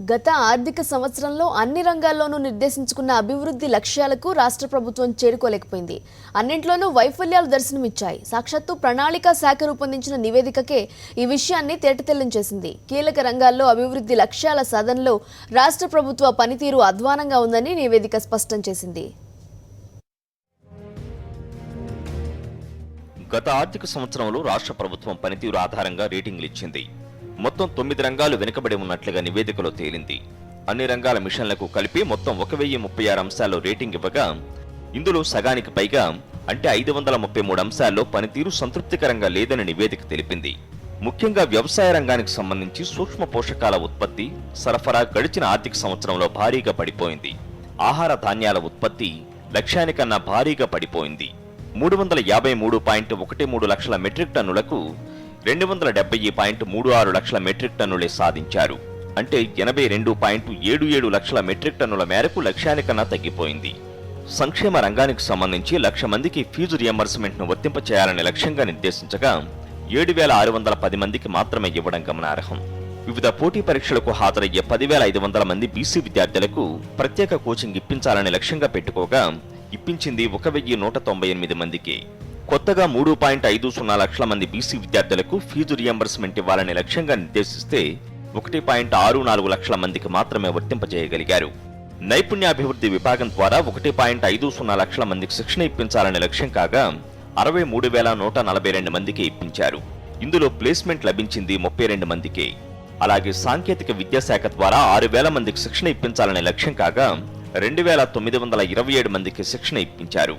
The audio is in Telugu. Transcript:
గత ఆర్థిక సంవత్సరంలో అన్ని రంగాల్లోనూ నిర్దేశించుకున్న అభివృద్ధి లక్ష్యాలకు రాష్ట్ర ప్రభుత్వం చేరుకోలేకపోయింది. అన్నింట్లోనూ వైఫల్యాలు దర్శనమిచ్చాయి. సాక్షాత్తు ప్రణాళిక శాఖ రూపొందించిన నివేదికకే ఈ విషయాన్ని తేటతెల్లం చేసింది. కీలక రంగాల్లో అభివృద్ధి లక్ష్యాల సాధనలో రాష్ట్ర ప్రభుత్వ పనితీరు అధ్వానంగా ఉందని నివేదిక స్పష్టం చేసింది. గత ఆర్థిక సంవత్సరంలో రాష్ట్ర ప్రభుత్వం పనితీరు ఆధారంగా రేటింగ్లు ఇచ్చింది. మొత్తం 9 రంగాలు వెనుకబడి ఉన్నట్లుగా నివేదికలో తేలింది. అన్ని రంగాల మిషన్లకు కలిపి మొత్తం 1036 అంశాల్లో రేటింగ్ ఇవ్వగా ఇందులో సగానికి పైగా అంటే 533 అంశాల్లో పనితీరు సంతృప్తికరంగా లేదని నివేదిక తెలిపింది. ముఖ్యంగా వ్యవసాయ రంగానికి సంబంధించి సూక్ష్మ పోషకాల ఉత్పత్తి, సరఫరా గడిచిన ఆర్థిక సంవత్సరంలో భారీగా పడిపోయింది. ఆహార ధాన్యాల ఉత్పత్తి లక్ష్యానికన్నా భారీగా పడిపోయింది. 353.13 లక్షల మెట్రిక్ టన్నులకు 270.36 లక్షల మెట్రిక్ టన్నులే సాధించారు. అంటే 82.77 లక్షల మెట్రిక్ టన్నుల మేరకు లక్ష్యానికన్నా తగ్గిపోయింది. సంక్షేమ రంగానికి సంబంధించి 1,00,000 మందికి ఫీజు రియంబర్స్మెంట్ను వర్తింపచేయాలని లక్ష్యంగా నిర్దేశించగా 7,610 మందికి మాత్రమే ఇవ్వడం గమనార్హం. వివిధ పోటీ పరీక్షలకు హాజరయ్యే 10,500 మంది బీసీ విద్యార్థులకు ప్రత్యేక కోచింగ్ ఇప్పించాలని లక్ష్యంగా పెట్టుకోగా ఇప్పించింది 1,198 మందికి. కొత్తగా 3.50 లక్షల మంది బీసీ విద్యార్థులకు ఫీజు రియంబర్స్మెంట్ ఇవ్వాలని లక్ష్యంగా నిర్దేశిస్తే 1.64 లక్షల మందికి మాత్రమే వర్తింపజేయగలిగారు. నైపుణ్యాభివృద్ధి విభాగం ద్వారా 1.50 లక్షల మందికి శిక్షణ ఇప్పించాలని లక్ష్యం కాగా 63,142 మందికి ఇప్పించారు. ఇందులో ప్లేస్మెంట్ లభించింది 32 మందికి. అలాగే సాంకేతిక విద్యాశాఖ ద్వారా 6,000 మందికి శిక్షణ ఇప్పించాలనే లక్ష్యం కాగా 2,927 మందికి శిక్షణ ఇప్పించారు.